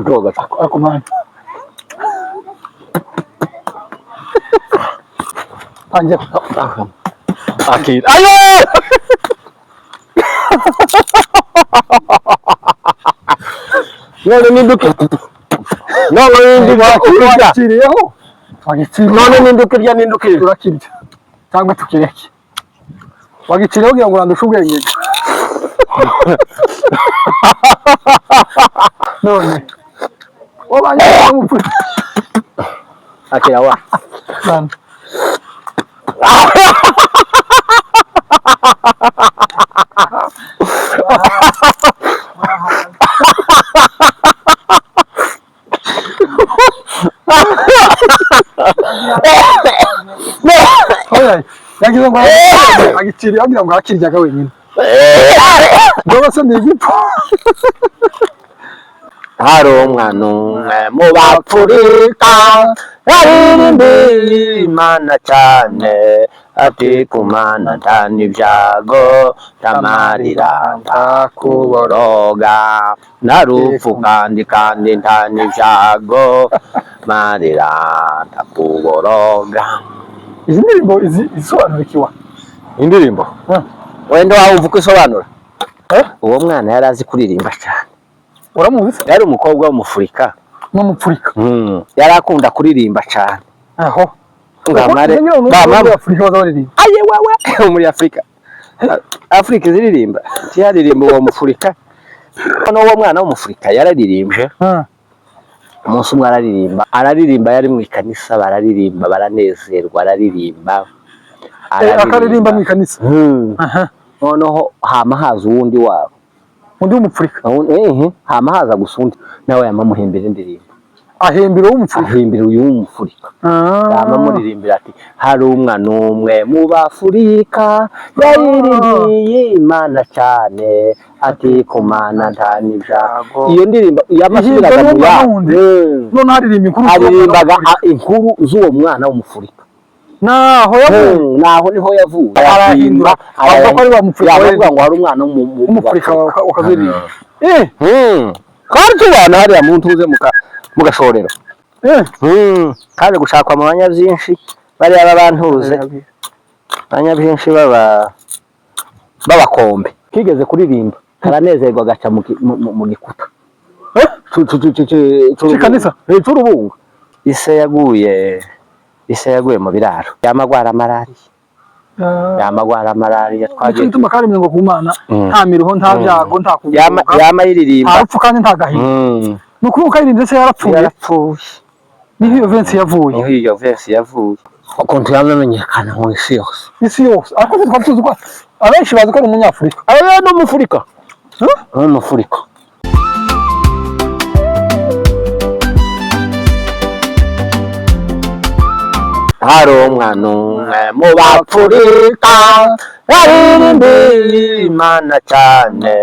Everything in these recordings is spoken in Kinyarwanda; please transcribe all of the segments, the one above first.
Koga ako man. Panjat ako. Akin. Ayo! None nindukira. None nindukira. Kiriho. None nindukira nindukira. Turakirya. Cyangwa tukireke. Wagiciriho kugira ngo urandushe ubwenge. None. Obanye umupfu. Akira wa. None. Yagize ngo agiciri agira ngo akiryaga wenyine. Doba se n'igipo. Hari umwana umwe mu bapfurika yaririmbiye Imana cyane ati ku Mana nta n'ibyago ntamarira ntakuboroga narupfu kandi nta n'ibyago marira ntakuboroga. Izi ndirimbo isobanura ikiwa? Indirimbo wenda wumva uko isobanura? Uwo mwana yari azi kuririmba cyane. Uramuzi? Yari umukobwa w'umufurika. N'umufurika. Yari akunda kuririmba cyane. Aho. Ngamare muri Afrika bazaririmba. Aye wewe muri Afrika. Afrika ziririmba. Cyaririmba uwo mufurika. None uwo mwana w'umufurika yararirimbye. Umunsi umwe araririmba yari mu ikanisa bararirimba baranezerwa araririmba. Akaririmba mu ikanisa. Noneho hama haza uwundi wabo. Undi w'umufurika. Hama haza gusa undi nawe yamamuhembera indirimbo. Ahembera w'umufurika. Ahembera uyu w'umufurika. Yamamuririmbira ati hari umwana umwe mu bafurika yaririmbiye Imana cyane ati ku Mana nta n'ibyago. Iyo ndirimbo yamasubiraga mu yandi. None haririmbaga inkuru z'uwo mwana w'umufurika. Naho yavuye. Naho niho yavuye. Arahindura. Avuga ko ari wa mufurika. Yavuga ngo hari umwana w'umufurika ukaziririmba. Kandi tubana hariya mu ntuze mu gashorero. Kandi gushakwa mu banya byinshi bari abantuze. Banya byinshi babakombe. Kigeze kuririmba. Karanezerwa agaca mu gikuta. Cikanisa. C'urubunga. Ise yaguye mu biraro. Yamagwara malariya. Twagiye tuma karimwe ngo ku Mana nta miruho nta byago nta kuvuga. Yamaririmba. Arapfu kandi nta gahinda. Nuko karirimbe se yarapfuye. Niho iyo Vensi yavuye. Ukuntu yamenyekana mu isi yose. Ariko twatuzi ko abenshi bazi ko ari umunyafurika. Ari n'umufurika. N'umufurika. Hari umwana umwe mu bapfurika yaririmbiye Imana cyane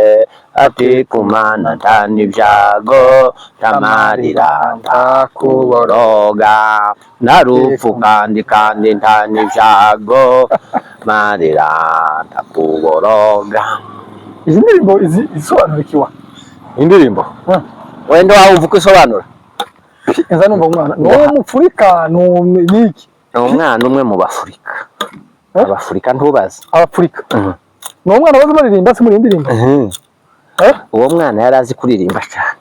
ati ku Mana nta n'ibyago ntamarira ntakuboroga narupfu kandi nta n'ibyago marira ntakuboroga. Izi ndirimbo isobanura ikiwa? Indirimbo wenda wumva uko isobanura? Nza numva umwana n'umufurika n'iki? Ni umwana umwe mu bafurika. Abafurika ntubazi? Abafurika. Ni umwana bazi baririmba se muri indirimbo? Uwo mwana yari azi kuririmba cyane.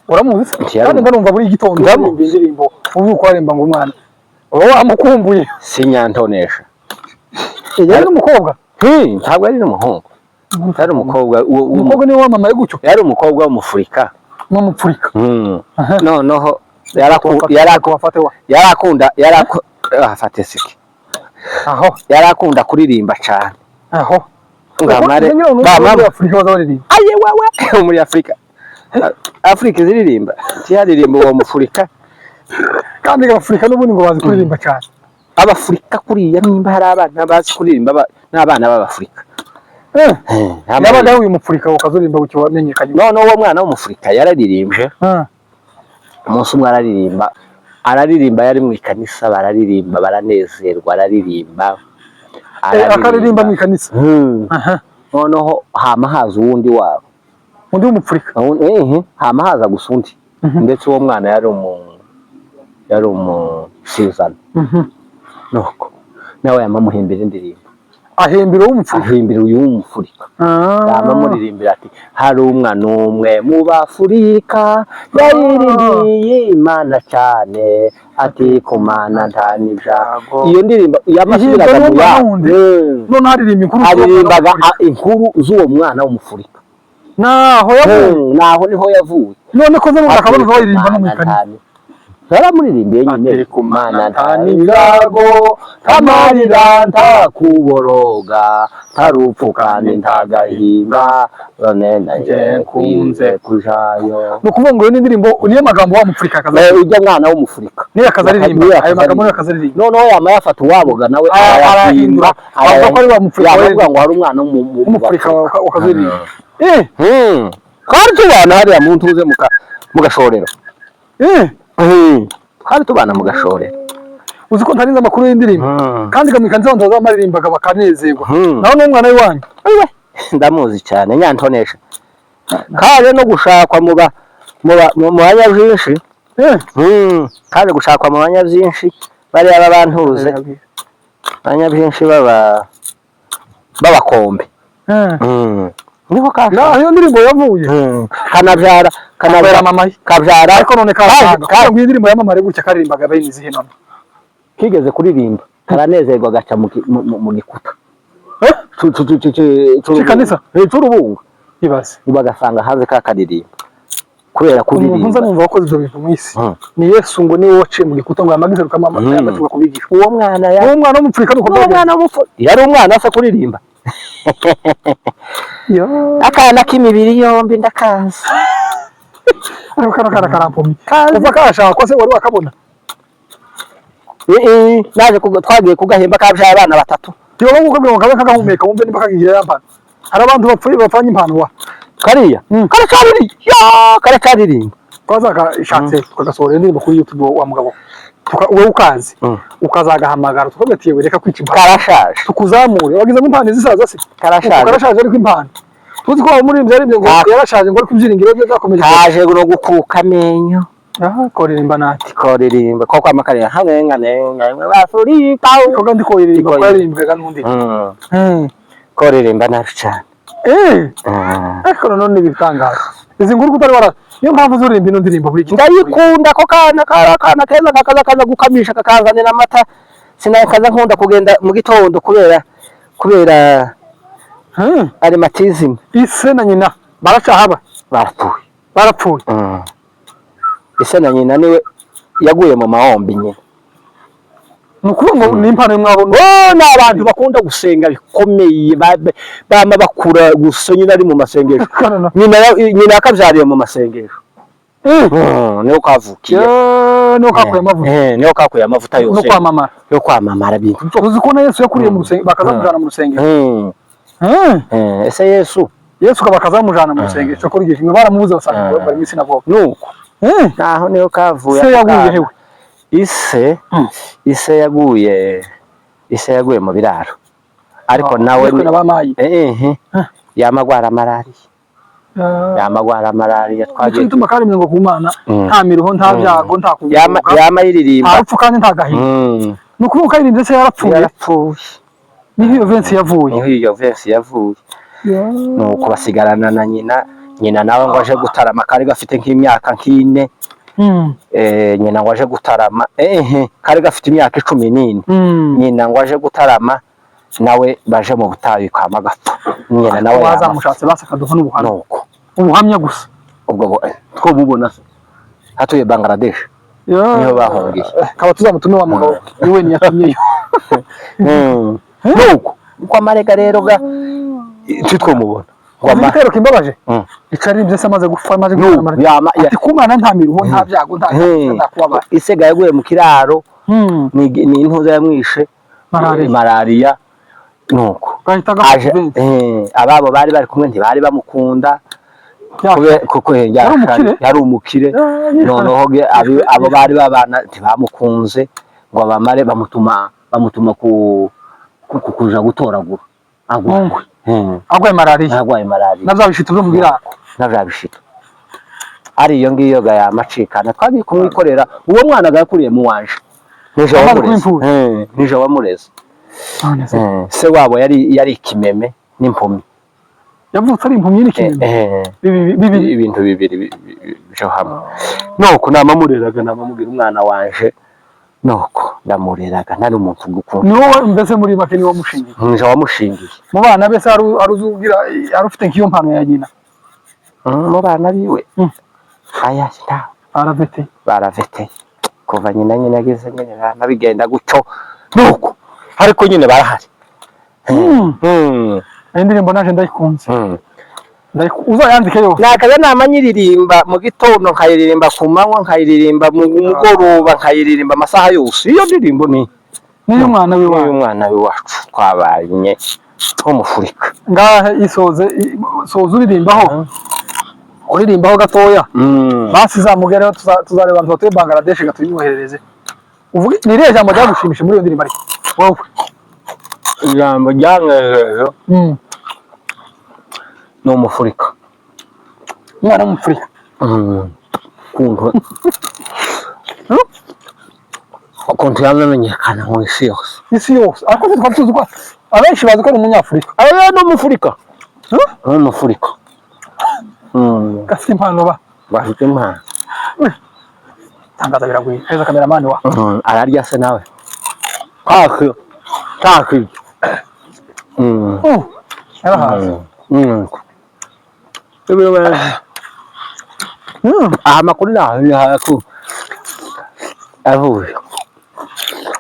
Uramuzi? Kandi ndarumva buri gitondo indirimbo uvuga aremba ngo umwana. Wowe amukumbuye. Sinyantonesha. Yari umukobwa? Ntabwo ari n'umuhungu. Yari umukobwa. Umukobwa niwe wamamaye gutyo? Yari umukobwa w'umufurika. N'umufurika. Noneho afate siki. Aho yarakunda kuririmba cyane. Aho ngamare muri Afrika bazaririmba. Aye wewe muri Afrika ziririmba. Cyaririmba uwo mufurika. Kandi Afrika n'ubundi ngo bazi kuririmba cyane. Abafurika kuriya nimba hari abana bazi kuririmba n'abana b'Abafurika. Yabaga uyu mufurika ukazuririmba gucyo wamenyekanye. None uwo mwana w'umufurika yararirimbye. Umunsi umwe araririmba yari mu ikanisa bararirimba baranezerwa araririmba. Akaririmba mu ikanisa. Noneho hama haza uwundi wabo. undi w'umupfurika hama haza gusa undi ndetse uwo mwana yari umusizana nuko nawe yamamuhimbira indirimbo ahembera w'umupfurika ahimbira uyu w'umupfurika yamamuririmbira ati hari umwana umwe mu bafurika yaririmbiye Imana cyane ati kumana nta n'ibyago iyo ndirimbo yamasubiraga mu none haririmbaga inkuru z'uwo mwana w'umufurika naho niho yavuye none ko zano akabona bayiririmba no mukani yaramuririmbiye nyine kumana nta n'ibyago tamarira ntakuboroga tarupfukane ntagahinda none naje kunze kujayo no kuvuga ngo n'indirimbo niyo magambo wa mupfurika akaza ujya mwana w'umufurika niyo akazaririmba ayo magambo niyo akazaririmba noneho yamafata uwaboga nawe arahindura avuga ko ari wa mupfurika yavuga ngo hari umwana w'umufurika wakazaririmba kandi tubana hariya mu ntuze mugashorero kandi tubana mugashorero uzi ko ntarinze amakuru y'indirimbo kandi kamwikanze abantu bazamaririmbaga bakanezerwa naho n'umwana w'iwanyu ndamuzi cyane nyantonesha kaje no gushakwa mu banya byinshi kaje gushakwa mu banya byinshi bariya babantuze banya byinshi b'abakombe niho kaje iyo ndirimbo yavuye kanabyara mama kabyara ariko none kaje ngo indirimbo yamamare gutya karirimbaga bayinize hino kigeze kuririmba karanezerwa gaca mu gikuta cy'ikanisa cy'urubunga ibaze bagasanga hanze kakaririmba kubera kuririmba umuntu nza numva wakoze ibyo bintu mu isi ni Yesu ngo niwe waciye mu gikuta ngo yamagize rukamama yamaze kubigisha uwo mwana w'umupfurika nuko yari umwana asa kuririmba akana k'imibiri yombi ndakaza ariko kana karampomye kuva kashaka ko se wari wakabona naje twagiye kugahemba kabya abana batatu tiyo ngo ngo kagahumeka wumve nimba kagiye yampana hari abantu bapfuye bapfanye impano wa kariya karacaririmba twazaka ishatse tukagasora indirimbo kuri YouTube wa mugabo wowe ukazi ukazagahamagara tukagatiye reka kwica impano karashaje tukuzamure wagize ngo impano zisaza se karashaje ariko impano tuzi ko umurimbyi ari ngo yarashaje ngo ariko ibyiringiro bye byakomeje kaje no gukuka amenyo koririmba nati koririmba ko kwamakarira hamwe ngane bafurika ko kandi koririmba koririmba n'undi koririmba nabi cyane ariko none bitangaje izi nkuru kutari wara niyo mpamvu zuririmba ino ndirimbo buri gihe ndayikunda ko kana keza kaza gukamisha kakazanira amata sinakaza nkunda kugenda mu gitondo kubera arimatizm ise na nyina baracahaba barapfuye ise na nyina niwe yaguye mu mahombi nyine nukuvuga ngo ni impano mwabona n'abantu bakunda gusenga bikomeye bama bakura gusa nyine ari mu masengesho nyina akabyariye mu masengesho niho kavukiye niho kakuye amavuta yose yo kwamamara bintu uzi ko na Yesu yakuriye mu rusengero bakazamujana mu rusengero ese Yesu bakazamujana mu rusengero cyo kuri gihe baramubuze basanga bari mu sinagoga nuko naho niho kavuye se yaguye hewe ise yaguye mu biraro ariko nawe yamagwara malariya twagiye tuma kandi ngo kumana nta miruho nta byago nta kuvuga yiririmba arapfu kandi nta gahinda nukuvuga ko yirimbye se yarapfuye niho iyo vensi yavuye nuko basigarana na nyina nawe ngo aje gutarama kari gafite nk'imyaka nk'ine nyina ngo aje gutarama kari gafite imyaka 14 nyina ngo aje gutarama nawe baje mu butayu kwama gapfa nyina nawe wazamushatse basakaduha n'ubuhamya ubuhamya gusa ubwo two bubona hatuye Bangladesh niho bahungiye kaba tuzamutume wa mugabo niwe niyatumyeyo nuko kwa marega rero ga twitwomubona igitero kimbabaje icarimbye se amaze gupfa amaze ati kumana nta miruho nta byago nta kuba isega yaguye mu kiraro ni intuza yamwishe malaria nuko ababo bari kumwe ntibari bamukunda kuko yari umukire noneho abo bari babana ntibamukunze ngo bamare bamutuma kuja gutoragura agwaye malaria nabyo bishitse byo mu birako navyabishika ari iyo ngiyo ga yamacikana twagiye kumwikorera uwo mwana agakuriye mu wanje nije wamureze se wabo yari ikimeme n'impumyi yavutse ari impumyi n'ikimeme ibintu bibiri byo hamwe nuko namamureraga namamubwira umwana wanje nuko ndamureraga nari umuntu gukunda ni wowe mbese muri make ni wamushingiye nije wamushingiye mu bana bese aruzugira arufite nk'iyo mpano ya nyina mu bana biwe aya nta baravete kuva nyina ageze nyine nabigenda gutyo nuko ariko nyine barahari indirimbo naje ndayikunze uzayandike yo nakaza namanyiririmba mu gitondo nkayiririmba ku manywa nkayiririmba mu mugoroba nkayiririmba amasaha yose iyo ndirimbo ni umwana w'iwacu twabanye w'umufurika ngahe isoze uririmbaho gatoya basi zamugereho tuzareba abantu batuye Bangladesh gatuyimwoherereze uvuge ni iriya jambo ryagushimisha muri iyo ndirimbo ariko wowe ijambo ryangejeje ni umufurika umwana w'umufurika ukuntu yamenyekana mu isi yose ariko twari tuzi ko abenshi bazi ko ari umunyafurika aya ni umufurika gafite impano bafite impano tangaza biraguye heza kameramani wa ararya se nawe taki yarahaze aha makuru naho avuye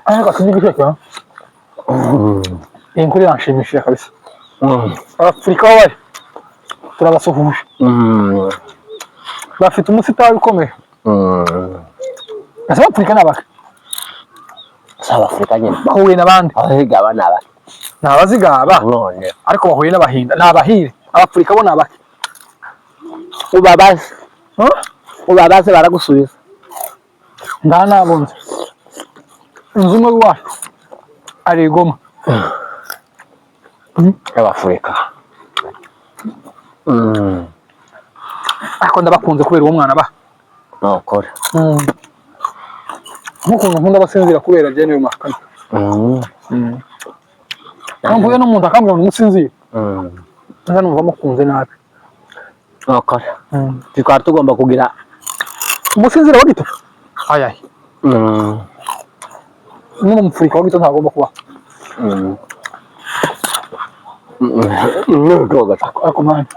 ariko akijigisheka iyi nkuru yanshimishije kabisa Abafurika bari turabasuhuje bafite umusitari ukomeye ese Abafurika n'abaki Abafurika nyine bahuye n'abandi abazigaba n'abaki n'abazigaba none ariko bahuye n'abahinda n'abahire Abafurika bo n'abaki ubabaze baragusubiza ndanabonze inzu umwe wacu ari Goma Abafurika ariko ndabakunze kubera uwo mwana ba nokora nk'ukuntu nkunda basinzira kubera byenewe makana kambuye n'umuntu akambwira ngo umusinzire nza numva mukunze nabi nokora twari tugomba kugira umusinzira wa gito ayaye n'umufurika wa gito ntagomba kuba ariko mani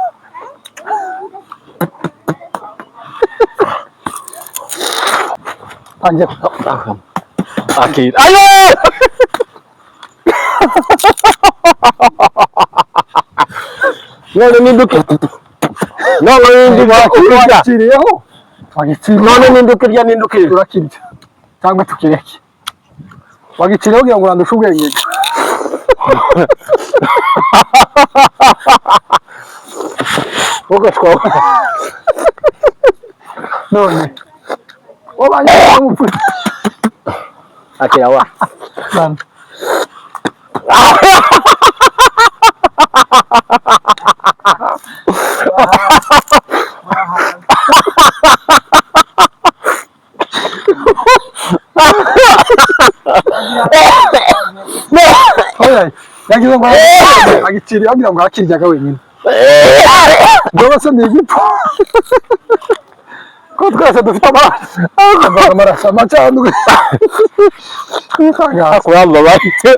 anjye akira ayo none ninduke none wakiriyeho none ninduke turakirya cyangwa tukireke wagiciriyeho kugira ngo urandushe ubwenge ugatwara none wabanye n'umupfuye akira wa yagize ngo agiciriye agira ngo akiryaga wenyine ndabasa ni igipfu ko twese dufite amaraso amacandwe kuramba bafite